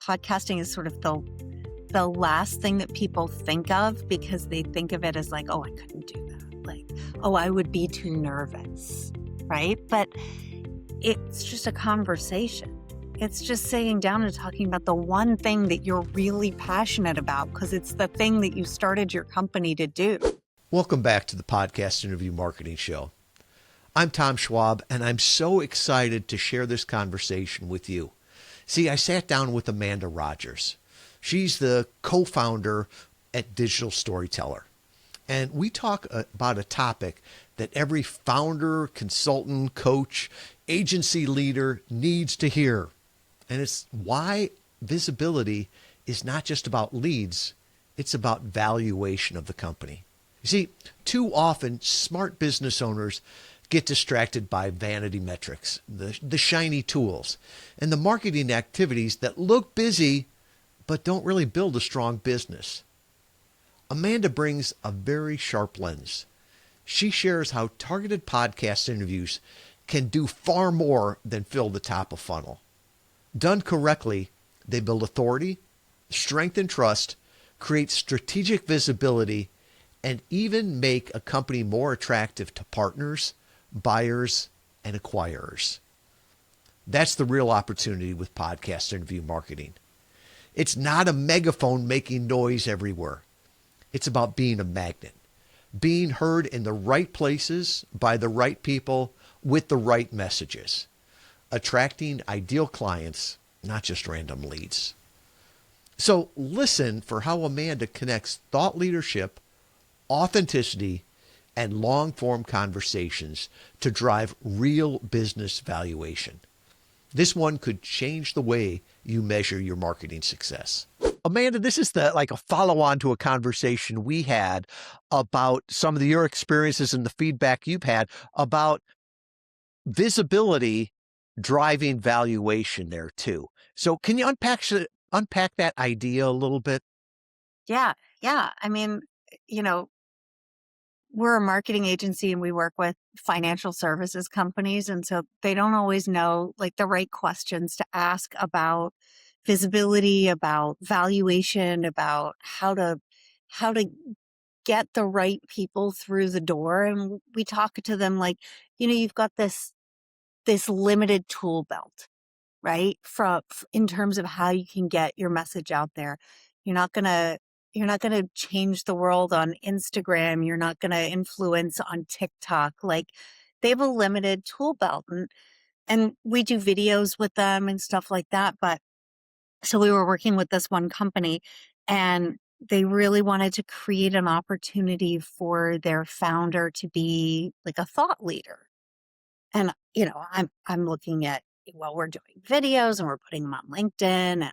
podcasting is sort of the last thing that people think of because they think of it as like, oh, I couldn't do that. Like, oh, I would be too nervous, right? But it's just a conversation. It's just sitting down and talking about the one thing that you're really passionate about because it's the thing that you started your company to do. Welcome back to the Podcast Interview Marketing Show. I'm Tom Schwab, and I'm so excited to share this conversation with you. See, I sat down with Amanda Rogers. She's the co-founder at Digital Storyteller. And we talk about a topic that every founder, consultant, coach, agency leader needs to hear. And it's why visibility is not just about leads, it's about valuation of the company. You see, too often smart business owners get distracted by vanity metrics, the shiny tools, and the marketing activities that look busy but don't really build a strong business. Amanda brings a very sharp lens. She shares how targeted podcast interviews can do far more than fill the top of funnel. Done correctly, they build authority, strengthen trust, create strategic visibility, and even make a company more attractive to partners, buyers, and acquirers. That's the real opportunity with podcast interview marketing. It's not a megaphone making noise everywhere. It's about being a magnet, being heard in the right places by the right people with the right messages, attracting ideal clients, not just random leads. So listen for how Amanda connects thought leadership, authenticity, and long-form conversations to drive real business valuation. This one could change the way you measure your marketing success. Amanda, this is a follow-on to a conversation we had about some of your experiences and the feedback you've had about visibility driving valuation there too. So can you unpack that idea a little bit? Yeah. I mean, we're a marketing agency and we work with financial services companies. And so they don't always know the right questions to ask about visibility, about valuation, about how to get the right people through the door. And we talk to them you've got this limited tool belt, right? In terms of how you can get your message out there. You're not going to change the world on Instagram. You're not going to influence on TikTok. They have a limited tool belt and we do videos with them and stuff like that. But so we were working with this one company and they really wanted to create an opportunity for their founder to be a thought leader. And, I'm looking at, well, we're doing videos and we're putting them on LinkedIn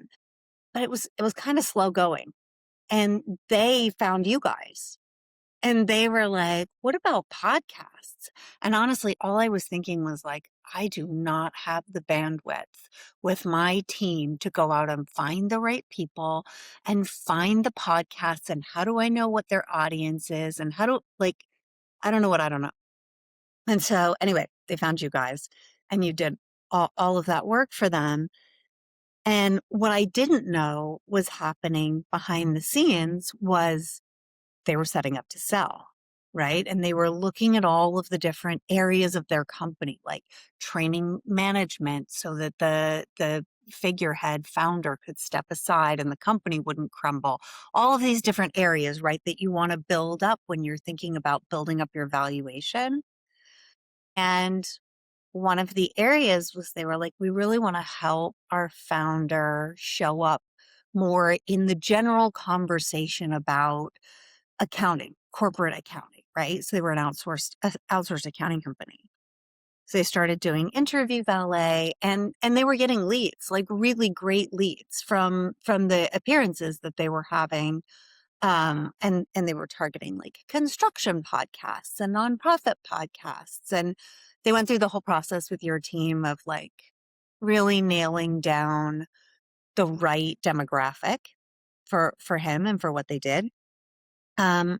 but it was kind of slow going. And they found you guys and they were like, what about podcasts? And honestly, all I was thinking was I do not have the bandwidth with my team to go out and find the right people and find the podcasts. And how do I know what their audience is? And I don't know what I don't know. And so anyway, they found you guys and you did all of that work for them. And what I didn't know was happening behind the scenes was they were setting up to sell, right? And they were looking at all of the different areas of their company, like training management so that the figurehead founder could step aside and the company wouldn't crumble. All of these different areas, right, that you want to build up when you're thinking about building up your valuation. And one of the areas was they were like, we really want to help our founder show up more in the general conversation about accounting, corporate accounting, right? So they were an outsourced accounting company. So they started doing interview valet and they were getting leads, really great leads from the appearances that they were having. And they were targeting construction podcasts and nonprofit podcasts. And they went through the whole process with your team of really nailing down the right demographic for him and for what they did. And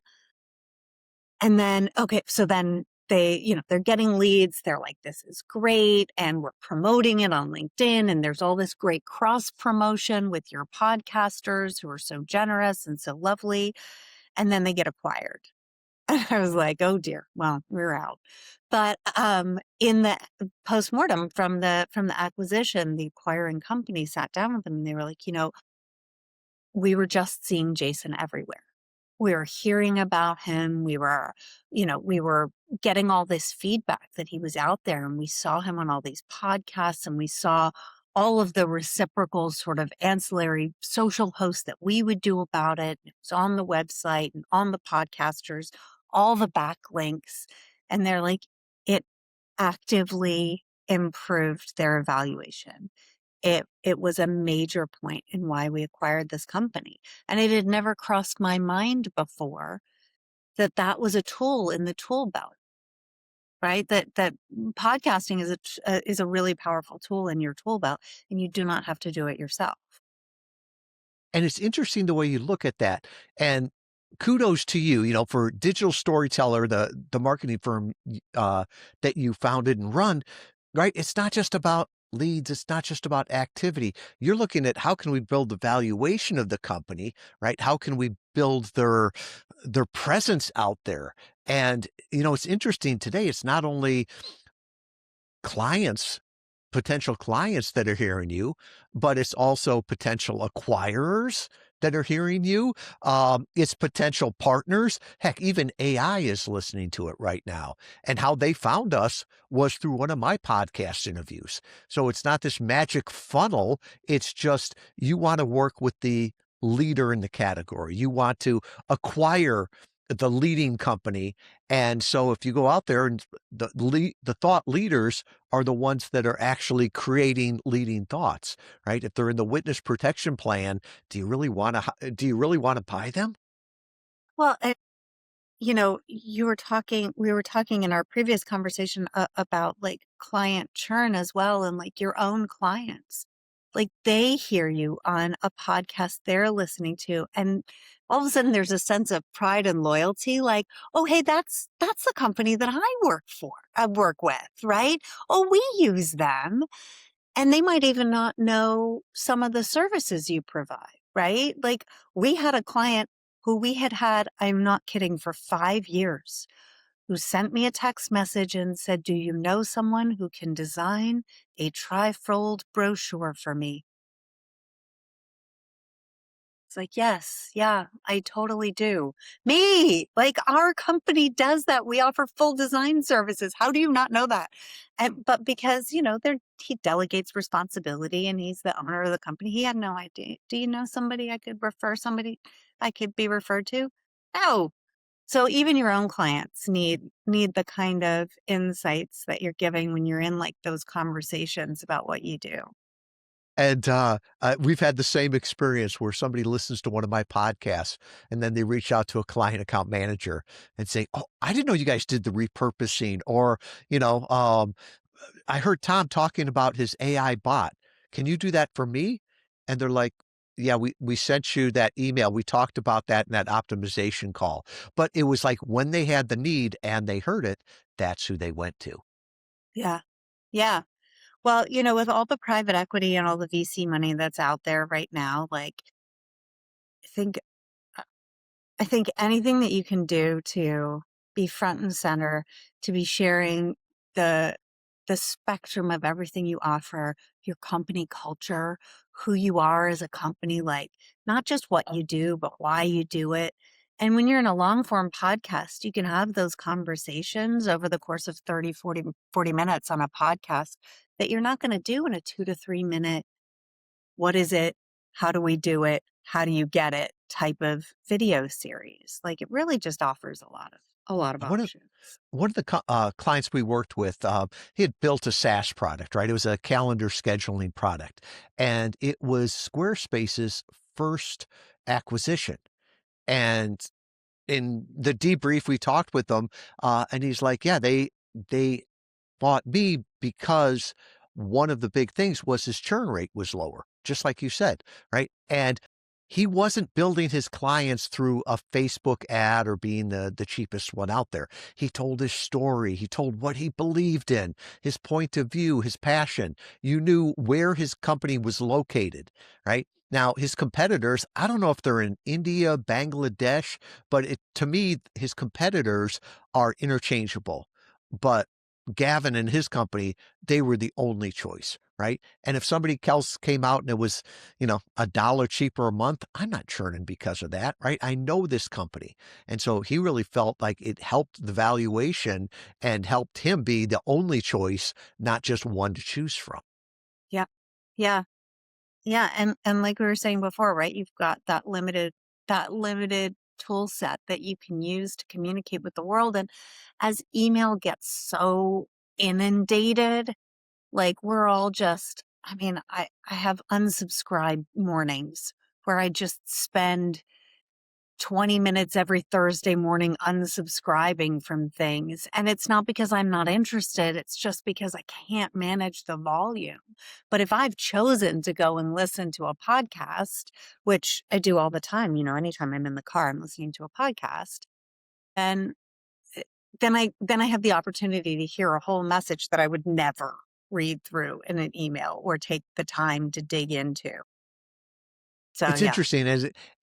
then, okay, so then they're getting leads. They're like, this is great. And we're promoting it on LinkedIn. And there's all this great cross promotion with your podcasters who are so generous and so lovely. And then they get acquired. And I was like, oh dear, well, we're out. But in the postmortem from the acquisition, the acquiring company sat down with them and they were like, we were just seeing Jason everywhere. We were hearing about him. We were getting all this feedback that he was out there, and we saw him on all these podcasts, and we saw all of the reciprocal sort of ancillary social posts that we would do about it. It was on the website and on the podcasters, all the backlinks. And they're like, it actively improved their evaluation. It was a major point in why we acquired this company. And it had never crossed my mind before that that was a tool in the tool belt, right? That podcasting is a really powerful tool in your tool belt, and you do not have to do it yourself. And it's interesting the way you look at that. And kudos to you, for Digital Storyteller, the marketing firm that you founded and run, right? It's not just about leads. It's not just about activity. You're looking at how can we build the valuation of the company, right? How can we build their presence out there? And, it's interesting today. It's not only clients potential clients that are hearing you, but it's also potential acquirers that are hearing you. It's potential partners. Heck, even AI is listening to it right now. And how they found us was through one of my podcast interviews. So it's not this magic funnel. It's just you want to work with the leader in the category. You want to acquire the leading company. And so if you go out there and the thought leaders are the ones that are actually creating leading thoughts, right? If they're in the witness protection plan, do you really want to buy them? Well, we were talking in our previous conversation about like client churn as well, and like your own clients. Like they hear you on a podcast they're listening to, and all of a sudden there's a sense of pride and loyalty. Like, oh, hey, that's the company that I work with, right? Oh, we use them. And they might even not know some of the services you provide, right? Like we had a client who we had, I'm not kidding, for 5 years, who sent me a text message and said, do you know someone who can design a trifold brochure for me? It's like, yes, yeah, I totally do. Me, like our company does that. We offer full design services. How do you not know that? But because, he delegates responsibility and he's the owner of the company, he had no idea. Do you know somebody somebody I could be referred to? No. So even your own clients need the kind of insights that you're giving when you're in like those conversations about what you do. And we've had the same experience where somebody listens to one of my podcasts and then they reach out to a client account manager and say, "Oh, I didn't know you guys did the repurposing," or, "I heard Tom talking about his AI bot. Can you do that for me?" And they're like, "Yeah, we sent you that email. We talked about that in that optimization call." But it was like when they had the need and they heard it, that's who they went to. Yeah. Yeah. Well, with all the private equity and all the VC money that's out there right now, like I think uh, I think anything that you can do to be front and center, to be sharing the the spectrum of everything you offer, your company culture, who you are as a company, like not just what you do, but why you do it. And when you're in a long form podcast, you can have those conversations over the course of 30, 40 minutes on a podcast that you're not going to do in a 2 to 3 minute, what is it? How do we do it? How do you get it type of video series. Like it really just offers a lot of One of options. one of the clients we worked with, he had built a SaaS product, right? It was a calendar scheduling product, and it was Squarespace's first acquisition. And in the debrief, we talked with them, and he's like, "Yeah, they bought me because one of the big things was his churn rate was lower, just like you said, right?" And he wasn't building his clients through a Facebook ad or being the cheapest one out there. He told his story. He told what he believed in, his point of view, his passion. You knew where his company was located, right? Now, his competitors, I don't know if they're in India, Bangladesh, but to me, his competitors are interchangeable. But Gavin and his company, they were the only choice, right? And if somebody else came out and it was, $1 cheaper a month, I'm not churning because of that, right? I know this company. And so he really felt like it helped the valuation and helped him be the only choice, not just one to choose from. Yeah. Yeah. Yeah. And like we were saying before, right? You've got that limited tool set that you can use to communicate with the world. And as email gets so inundated, like we're all just, I mean, I have unsubscribe mornings where I just spend 20 minutes every Thursday morning unsubscribing from things. And it's not because I'm not interested. It's just because I can't manage the volume. But if I've chosen to go and listen to a podcast, which I do all the time, anytime I'm in the car, I'm listening to a podcast, then eh, then I have the opportunity to hear a whole message that I would never read through in an email or take the time to dig into. So It's yeah. interesting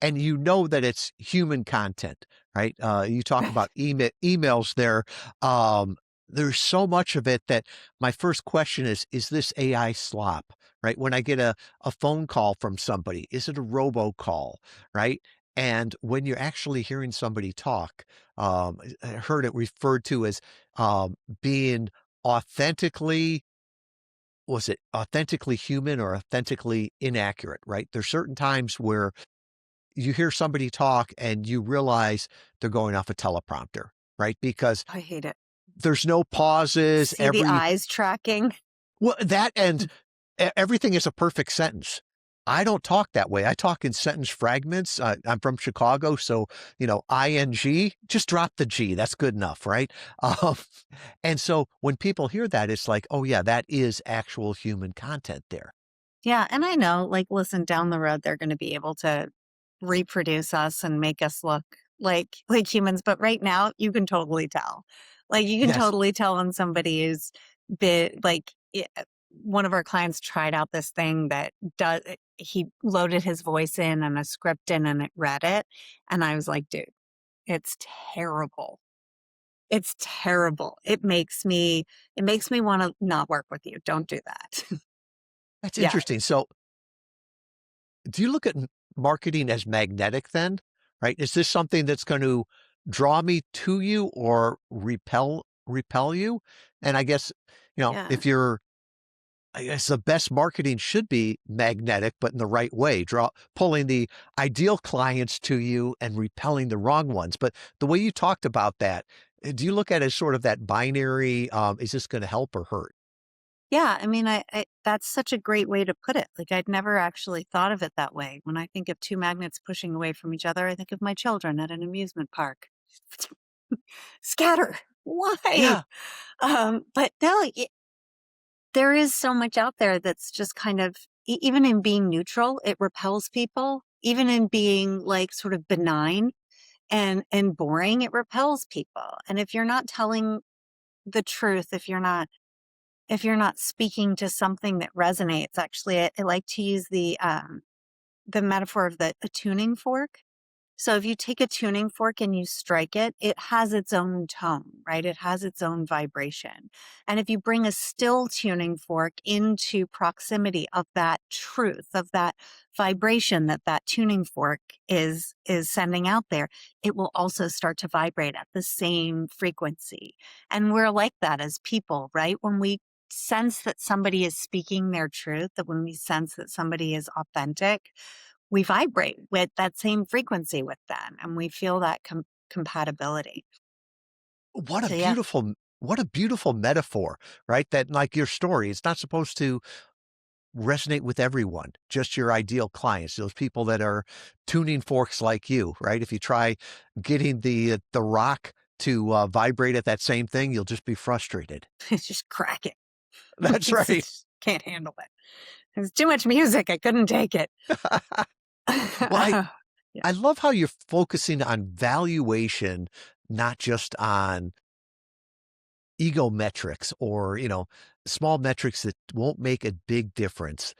and you know that it's human content, right? You talk about emails there. Um, there's so much of it that my first question is this AI slop, right? When I get a phone call from somebody, is it a robocall, right? And when you're actually hearing somebody talk, I heard it referred to as being authentically was it authentically human or authentically inaccurate, right? There's certain times where you hear somebody talk and you realize they're going off a teleprompter, right? Because I hate it. there's no pauses, See the eyes tracking. that and everything is a perfect sentence. I don't talk that way. I talk in sentence fragments. I'm from Chicago, so ing, just drop the G. That's good enough, right? Um, and so when people hear that, it's like, oh yeah, that is actual human content there. Yeah, and I know, like, listen, down the road, they're gonna be able to reproduce us and make us look like humans, but right now, you can totally tell. Like, you can Yes. totally tell when somebody is one of our clients tried out this thing that does he loaded his voice in and a script in, and it read it, and I was like, "Dude, it's terrible. It's terrible. It makes me wanna not work with you. Don't do that." That's Yeah. interesting. So do you look at marketing as magnetic then? Right? Is this something that's going to draw me to you or repel you? And I guess, Yeah. if you're I guess the best marketing should be magnetic, but in the right way, pulling the ideal clients to you and repelling the wrong ones. But the way you talked about that, do you look at it as sort of that binary? Is this going to help or hurt? Yeah, I mean, I that's such a great way to put it. Like, I'd never actually thought of it that way. When I think of 2 magnets pushing away from each other, I think of my children at an amusement park. Scatter. Why? Yeah, But no, there is so much out there that's just kind of even in being neutral, it repels people. Even in being, like, sort of benign and boring, it repels people. And if you're not telling the truth, if you're not speaking to something that resonates, actually, I like to use the metaphor of a tuning fork. So if you take a tuning fork and you strike it, it has its own tone, right? It has its own vibration. And if you bring a still tuning fork into proximity of that truth, of that vibration that tuning fork is sending out there, it will also start to vibrate at the same frequency. And we're like that as people, right? When we sense that somebody is speaking their truth, that when we sense that somebody is authentic, we vibrate with that same frequency with them and we feel that compatibility. what a So yeah, beautiful what a beautiful metaphor, right? That like your story, it's not supposed to resonate with everyone, just your ideal clients, those people that are tuning forks like you, right? If you try getting the rock to vibrate at that same thing, you'll just be frustrated. it's just crack it. That's It's right. just can't handle it. There's too much music. I couldn't take it. Well, I Yeah. I love how you're focusing on valuation, not just on ego metrics or, small metrics that won't make a big difference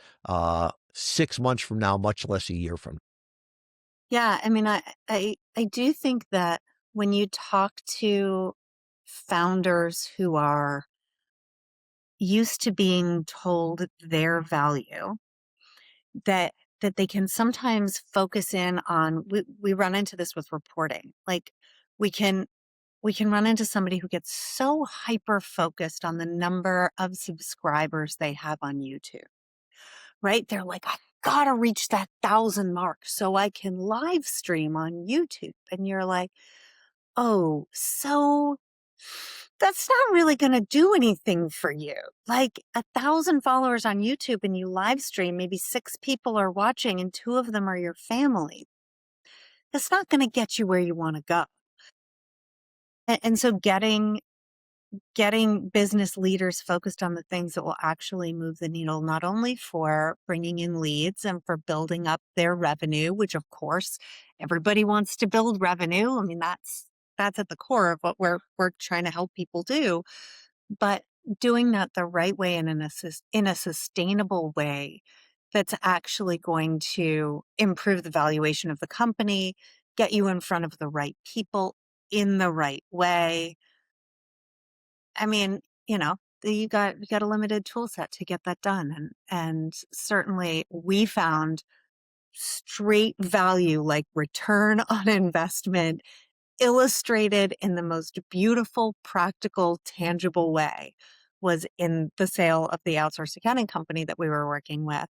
6 months from now, much less a year from. Yeah, I mean, I do think that when you talk to founders who are used to being told their value, that they can sometimes focus in on we run into this with reporting. Like we can we can run into somebody who gets so hyper focused on the number of subscribers they have on YouTube, right? They're like, I gotta reach that 1,000 mark so I can live stream on YouTube. And you're like, oh, so that's not really going to do anything for you. Like 1,000 followers on YouTube and you live stream, maybe 6 people are watching and 2 of them are your family. That's not going to get you where you want to go. And so getting business leaders focused on the things that will actually move the needle, not only for bringing in leads and for building up their revenue, which of course everybody wants to build revenue. I mean, that's at the core of what we're trying to help people do, but doing that the right way and in a sustainable way that's actually going to improve the valuation of the company, get you in front of the right people in the right way. I mean, you got a limited tool set to get that done. And certainly we found straight value, like return on investment, illustrated in the most beautiful, practical, tangible way, was in the sale of the outsourced accounting company that we were working with,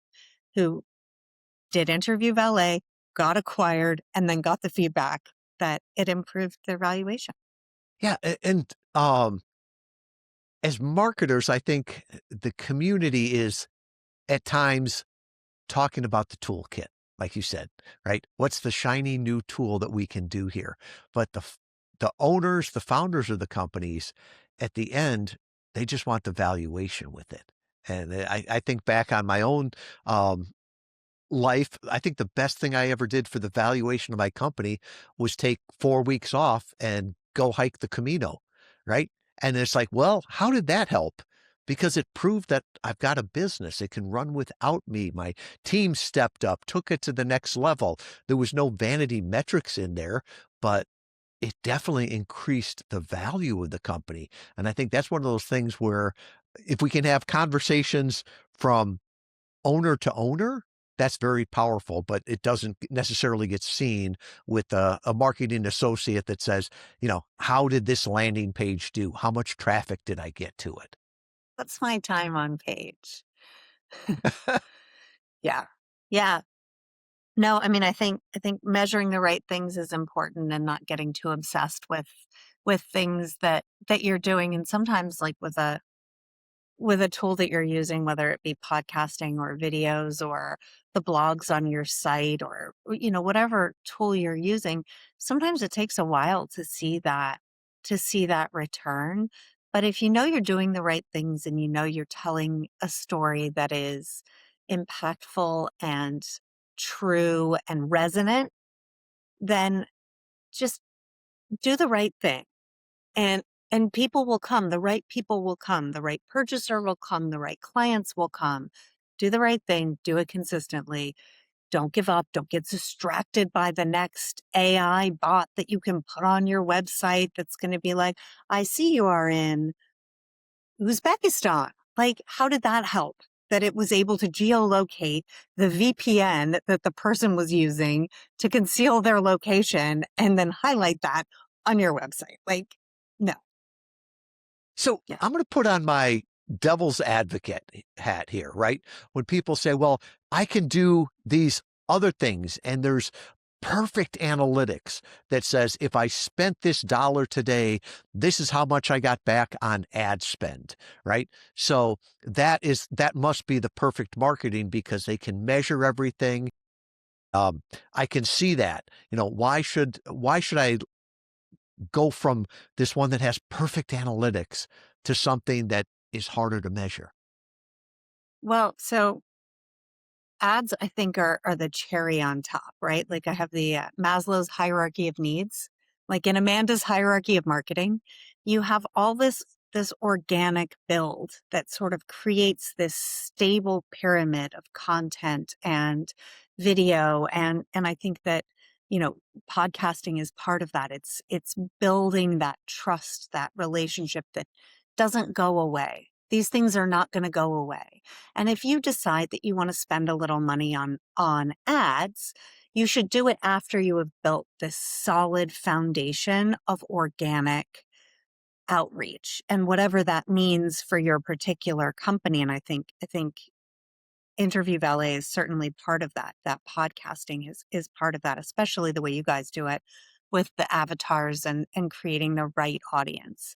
who did interview Valet, got acquired, and then got the feedback that it improved their valuation. Yeah, and as marketers, I think the community is at times talking about the toolkit, like you said, right? What's the shiny new tool that we can do here? But the owners, the founders of the companies, at the end, they just want the valuation with it. And I think back on my own um, life. I think the best thing I ever did for the valuation of my company was take 4 weeks off and go hike the Camino, right? And it's like, well, how did that help? Because it proved that I've got a business. It can run without me. My team stepped up, took it to the next level. There was no vanity metrics in there, but it definitely increased the value of the company. And I think that's one of those things where if we can have conversations from owner to owner, that's very powerful, but it doesn't necessarily get seen with a marketing associate that says, how did this landing page do? How much traffic did I get to it? That's my time on page. Yeah. Yeah. No, I mean, I think measuring the right things is important and not getting too obsessed with things that you're doing. And sometimes like with a tool that you're using, whether it be podcasting or videos or the blogs on your site or whatever tool you're using, sometimes it takes a while to see that return. But if you know you're doing the right things and you know you're telling a story that is impactful and true and resonant, then just do the right thing. And and people will come, the right people will come, the right purchaser will come, the right clients will come. Do the right thing, do it consistently. Don't give up, don't get distracted by the next AI bot that you can put on your website that's going to be like, I see you are in Uzbekistan. Like, how did that help? That it was able to geolocate the VPN that the person was using to conceal their location and then highlight that on your website. Like, no. So Yeah. I'm going to put on my devil's advocate hat here, right? When people say, well, I can do these other things and there's perfect analytics that says if I spent this dollar today, this is how much I got back on ad spend, right? So that must be the perfect marketing because they can measure everything. I can see that. Why should I go from this one that has perfect analytics to something that is harder to measure? Well, so ads, I think, are the cherry on top, right? Like I have the Maslow's hierarchy of needs. Like in Amanda's hierarchy of marketing, you have all this organic build that sort of creates this stable pyramid of content and video, and I think that, you know, podcasting is part of that. It's building that trust, that relationship that doesn't go away. These things are not going to go away. And if you decide that you want to spend a little money on ads, you should do it after you have built this solid foundation of organic outreach and whatever that means for your particular company. And I think Interview Valet is certainly part of that. That podcasting is part of that, especially the way you guys do it with the avatars and creating the right audience.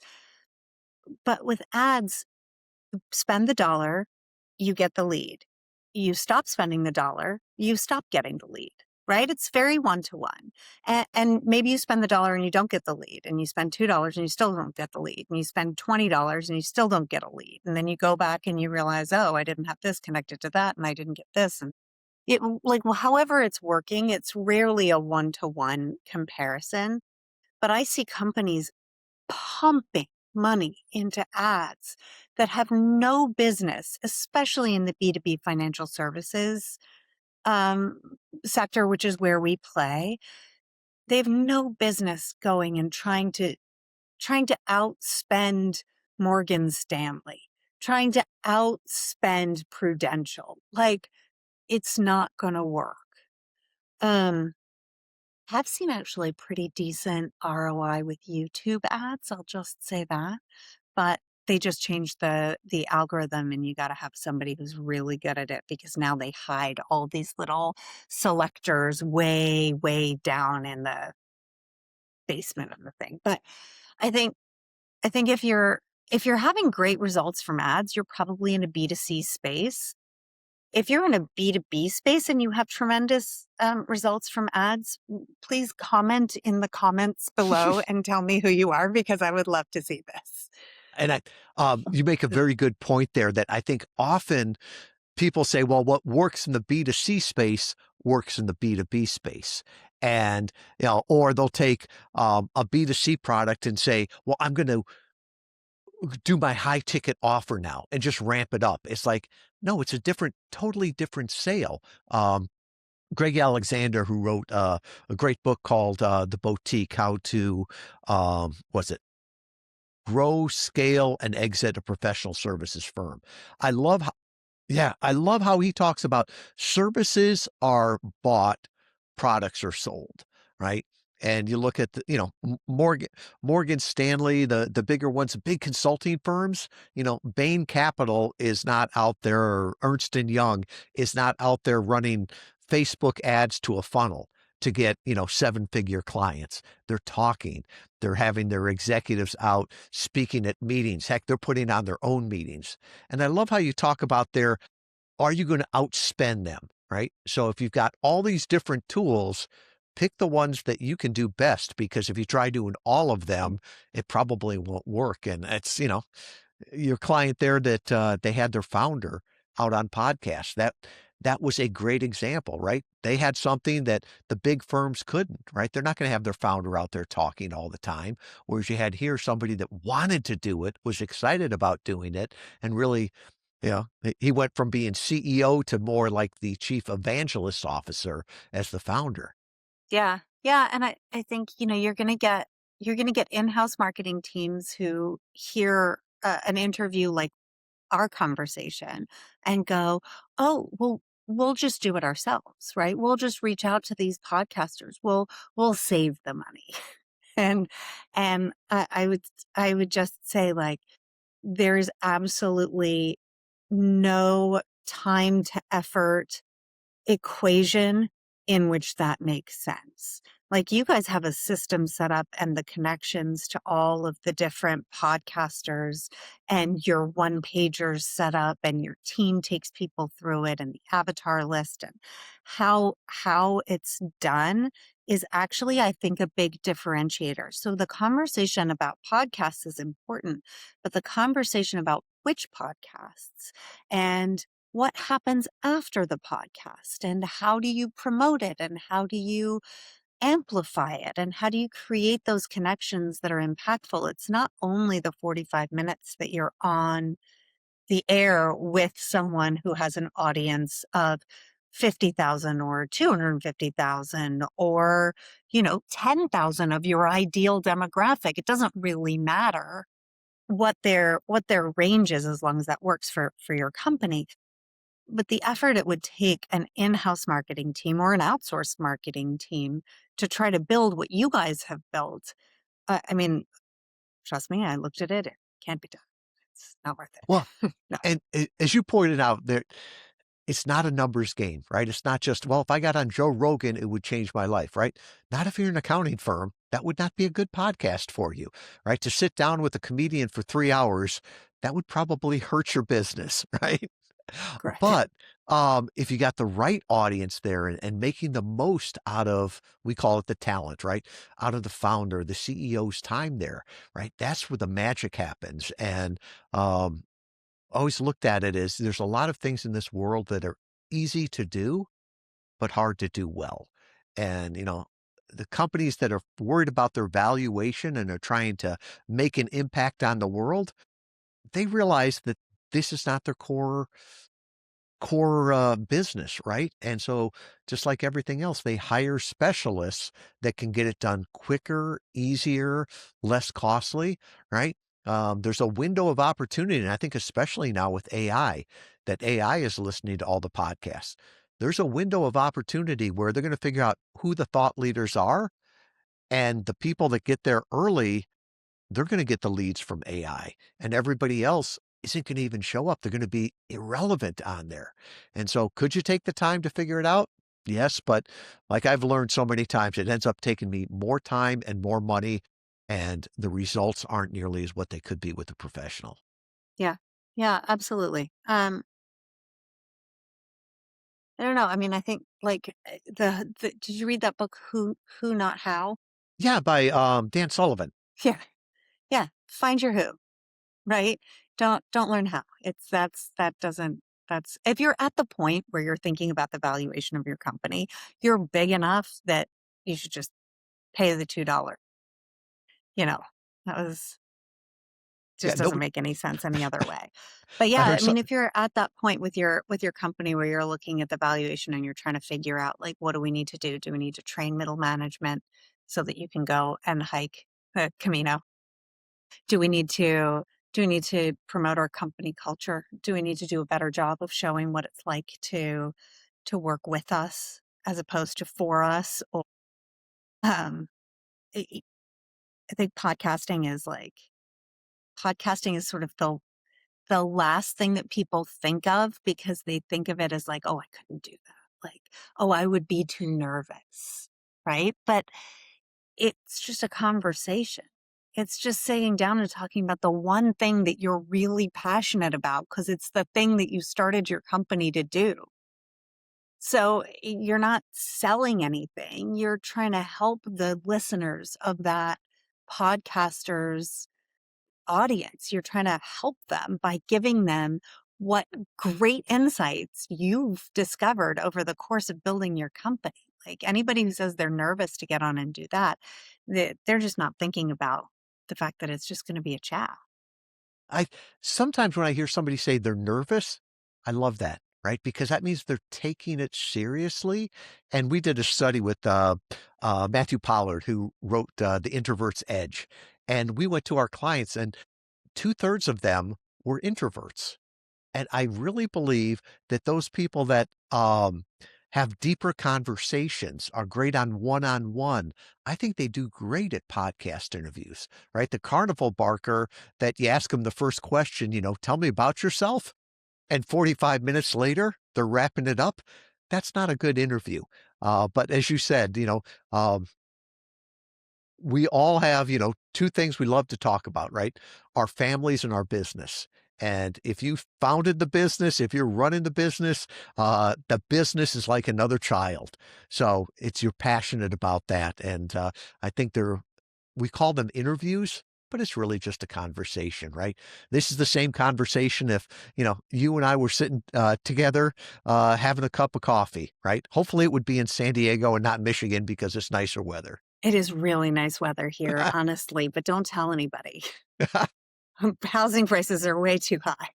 But with ads, spend the dollar, you get the lead. You stop spending the dollar, you stop getting the lead, right? It's very one-to-one. And maybe you spend the dollar and you don't get the lead, and you spend $2 and you still don't get the lead, and you spend $20 and you still don't get a lead. And then you go back and you realize, oh, I didn't have this connected to that and I didn't get this. And it, like, well, however it's working, it's rarely a one-to-one comparison. But I see companies pumping money into ads that have no business, especially in the B2B financial services um, sector, which is where we play. They have no business going and trying to outspend Morgan Stanley, trying to outspend Prudential. Like, it's not going to work. Um, I've seen actually pretty decent ROI with YouTube ads. I'll just say that. But they just changed the algorithm, and you got to have somebody who's really good at it, because now they hide all these little selectors way down in the basement of the thing. But I think I think if you're having great results from ads, you're probably in a B2C space. If you're in a B2B space and you have tremendous results from ads, please comment in the comments below and tell me who you are, because I would love to see this. And you make a very good point there that I think often people say, well, what works in the B2C space works in the B2B space. And, or they'll take a B2C product and say, well, I'm going to do my high ticket offer now and just ramp it up. It's like, no, it's a totally different sale. Greg Alexander, who wrote a great book called The Boutique, How to, was it grow, scale, and exit a professional services firm. I love how, yeah, I love how he talks about services are bought, products are sold, right? And you look at Morgan Stanley, the bigger ones, big consulting firms. Bain Capital is not out there, or Ernst and Young is not out there running Facebook ads to a funnel to get 7-figure clients. They're talking. They're having their executives out speaking at meetings. Heck, they're putting on their own meetings. And I love how you talk about are you going to outspend them, right? So if you've got all these different tools, pick the ones that you can do best, because if you try doing all of them, it probably won't work. And it's, your client there that they had their founder out on podcasts. That was a great example, right? They had something that the big firms couldn't, right? They're not going to have their founder out there talking all the time. Whereas you had here somebody that wanted to do it, was excited about doing it, and really, he went from being CEO to more like the chief evangelist officer as the founder. Yeah. Yeah. And I think, you're gonna get in-house marketing teams who hear an interview like our conversation and go, oh, well, we'll just do it ourselves, right? We'll just reach out to these podcasters. We'll save the money. And I would just say, like, there's absolutely no time to effort equation in which that makes sense. Like, you guys have a system set up and the connections to all of the different podcasters, and your one pagers set up, and your team takes people through it, and the avatar list, and how it's done is actually, I think, a big differentiator. So the conversation about podcasts is important, but the conversation about which podcasts and what happens after the podcast and how do you promote it and how do you amplify it and how do you create those connections that are impactful? It's not only the 45 minutes that you're on the air with someone who has an audience of 50,000 or 250,000 or, 10,000 of your ideal demographic. It doesn't really matter what their range is as long as that works for your company. But the effort it would take an in-house marketing team or an outsourced marketing team to try to build what you guys have built. I mean, trust me, I looked at it. It can't be done. It's not worth Well, it. No, and as you pointed out, there it's not a numbers game, right? It's not just, well, if I got on Joe Rogan, it would change my life, right? Not if you're an accounting firm. That would not be a good podcast for you, right? To sit down with a comedian for 3 hours, that would probably hurt your business, right? correct. But if you got the right audience there and making the most out of, we call it the talent, right? Out of the founder, the CEO's time there, right? That's where the magic happens. And always looked at it as there's a lot of things in this world that are easy to do, but hard to do well. And, the companies that are worried about their valuation and are trying to make an impact on the world, they realize that this is not their core business, right? And so just like everything else, they hire specialists that can get it done quicker, easier, less costly, right? There's a window of opportunity, and I think especially now with AI, that AI is listening to all the podcasts. There's a window of opportunity where they're going to figure out who the thought leaders are, and the people that get there early, they're going to get the leads from AI, and everybody else isn't going to even show up. They're going to be irrelevant on there. And so, could you take the time to figure it out? Yes, but like I've learned so many times, it ends up taking me more time and more money, and the results aren't nearly as what they could be with a professional. Yeah. Yeah, absolutely. I don't know. I mean, I think like the did you read that book Who Not How? Yeah, by Dan Sullivan. Yeah. Yeah. Find your who, right? Don't learn how. That doesn't that's if you're at the point where you're thinking about the valuation of your company, you're big enough that you should just pay the $2. You know, that was Yeah, just doesn't nobody. make any sense any other way. But I yeah, I heard so. mean, if you're at that point with your company where you're looking at the valuation and you're trying to figure out like what do we need to do? Do we need to train middle management so that you can go and hike the Camino? Do we need to promote our company culture? Do we need to do a better job of showing what it's like to work with us as opposed to for us? Or um, I I think podcasting is sort of the last thing that people think of because they think of it as like, oh, I couldn't do that. Like, oh, I would be too nervous. Right. But it's just a conversation. It's just sitting down and talking about the one thing that you're really passionate about because it's the thing that you started your company to do. So you're not selling anything. You're trying to help the listeners of that podcaster's audience. You're trying to help them by giving them what great insights you've discovered over the course of building your company. Like anybody who says they're nervous to get on and do that, they're just not thinking about the fact that it's just going to be a chat. I sometimes when I hear somebody say they're nervous, I love that, right? Because that means they're taking it seriously. And we did a study with Matthew Pollard, who wrote The Introvert's Edge. And we went to our clients, and two-thirds of them were introverts. And I really believe that those people that have deeper conversations are great on one-on-one. I think they do great at podcast interviews, right? The carnival barker that you ask them the first question, tell me about yourself. And 45 minutes later, they're wrapping it up. That's not a good interview. But as you said, we all have, two things we love to talk about, right? Our families and our business. And if you founded the business, if you're running the business is like another child. So you're passionate about that. And I think we call them interviews. but it's really just a conversation, right? This is the same conversation if, you and I were sitting together having a cup of coffee, right? Hopefully it would be in San Diego and not Michigan because it's nicer weather. It is really nice weather here, honestly, but don't tell anybody. Housing prices are way too high.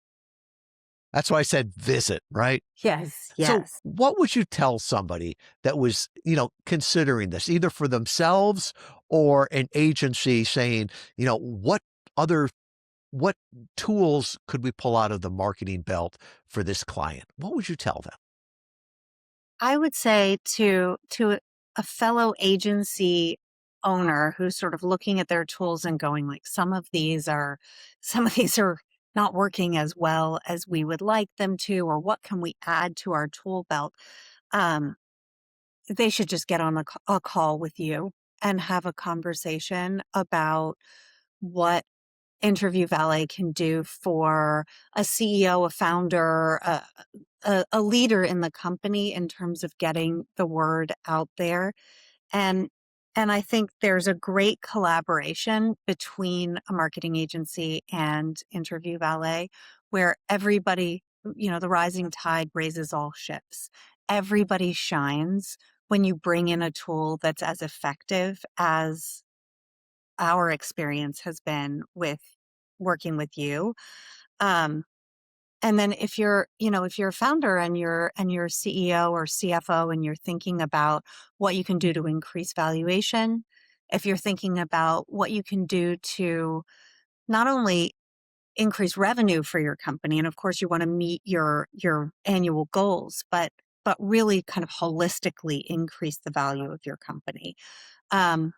That's why I said visit, right? Yes, So yes. what would you tell somebody that was, considering this either for themselves or an agency saying, other what tools could we pull out of the marketing belt for this client? What would you tell them? I would say to a fellow agency owner who's sort of looking at their tools and going like some of these are not working as well as we would like them to, or what can we add to our tool belt? Um, they should just get on a call with you and have a conversation about what Interview Valet can do for a CEO, a founder, a leader in the company in terms of getting the word out there. And and I think there's a great collaboration between a marketing agency and Interview Valet where everybody, the rising tide raises all ships. Everybody shines when you bring in a tool that's as effective as our experience has been with working with you. Um, and then if you're a founder and you're CEO or CFO and you're thinking about what you can do to increase valuation, if you're thinking about what you can do to not only increase revenue for your company, and of course you want to meet your annual goals, but really kind of holistically increase the value of your company. Um,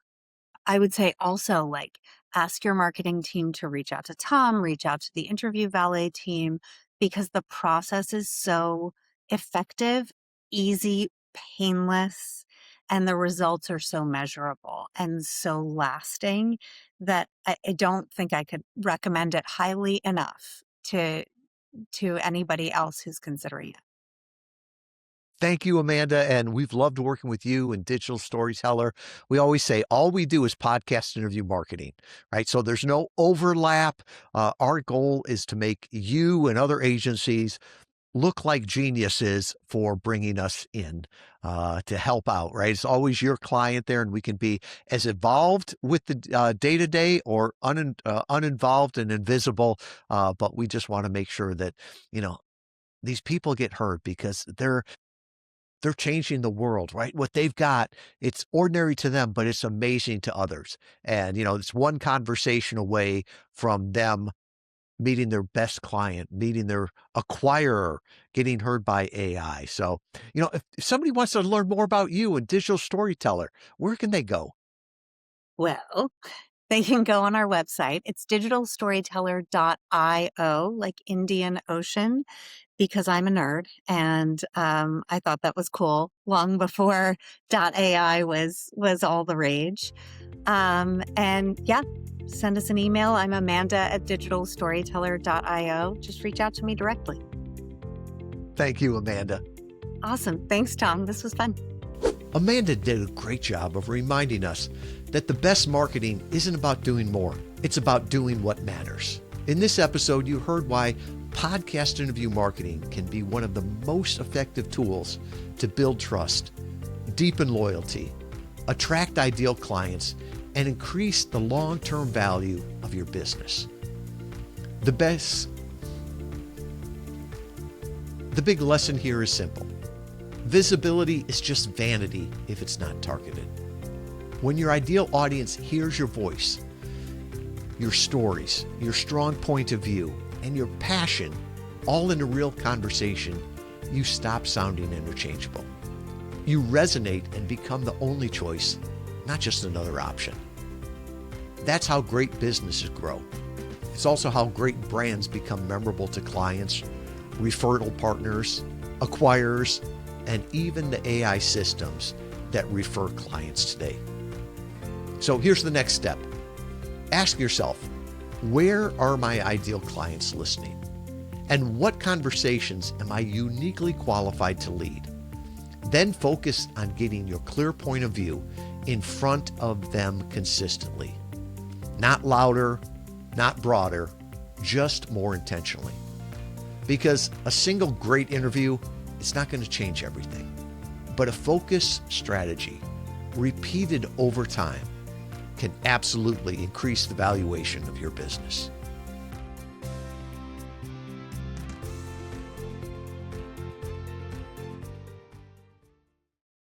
I would say also like ask your marketing team to reach out to Tom, reach out to the Interview Valet team, because the process is so effective, easy, painless, and the results are so measurable and so lasting that I don't think I could recommend it highly enough to anybody else who's considering it. Thank you, Amanda. And we've loved working with you and Digital Storyteller. We always say all we do is podcast interview marketing, right? So there's no overlap. Our goal is to make you and other agencies look like geniuses for bringing us in to help out, right? It's always your client there, and we can be as involved with the day-to-day or uninvolved and invisible. But we just want to make sure that, these people get heard because they're changing the world, right? What they've got, it's ordinary to them, but it's amazing to others. And, it's one conversation away from them meeting their best client, meeting their acquirer, getting heard by AI. So, if somebody wants to learn more about you and Digital Storyteller, where can they go? Well, they can go on our website. It's digitalstoryteller.io, like Indian Ocean, because I'm a nerd and I thought that was cool long before .ai was all the rage. And yeah, send us an email. I'm Amanda at digitalstoryteller.io. Just reach out to me directly. Thank you, Amanda. Awesome. Thanks, Tom. This was fun. Amanda did a great job of reminding us that the best marketing isn't about doing more. It's about doing what matters. In this episode, you heard why podcast interview marketing can be one of the most effective tools to build trust, deepen loyalty, attract ideal clients, and increase the long-term value of your business. The big lesson here is simple. Visibility is just vanity if it's not targeted. When your ideal audience hears your voice, your stories, your strong point of view, and your passion all in a real conversation, you stop sounding interchangeable. You resonate and become the only choice, not just another option. That's how great businesses grow. It's also how great brands become memorable to clients, referral partners, acquirers, and even the AI systems that refer clients today. So here's the next step. Ask yourself, where are my ideal clients listening? And what conversations am I uniquely qualified to lead? Then focus on getting your clear point of view in front of them consistently. Not louder, not broader, just more intentionally. Because a single great interview is not going to change everything. But a focused strategy, repeated over time, can absolutely increase the valuation of your business.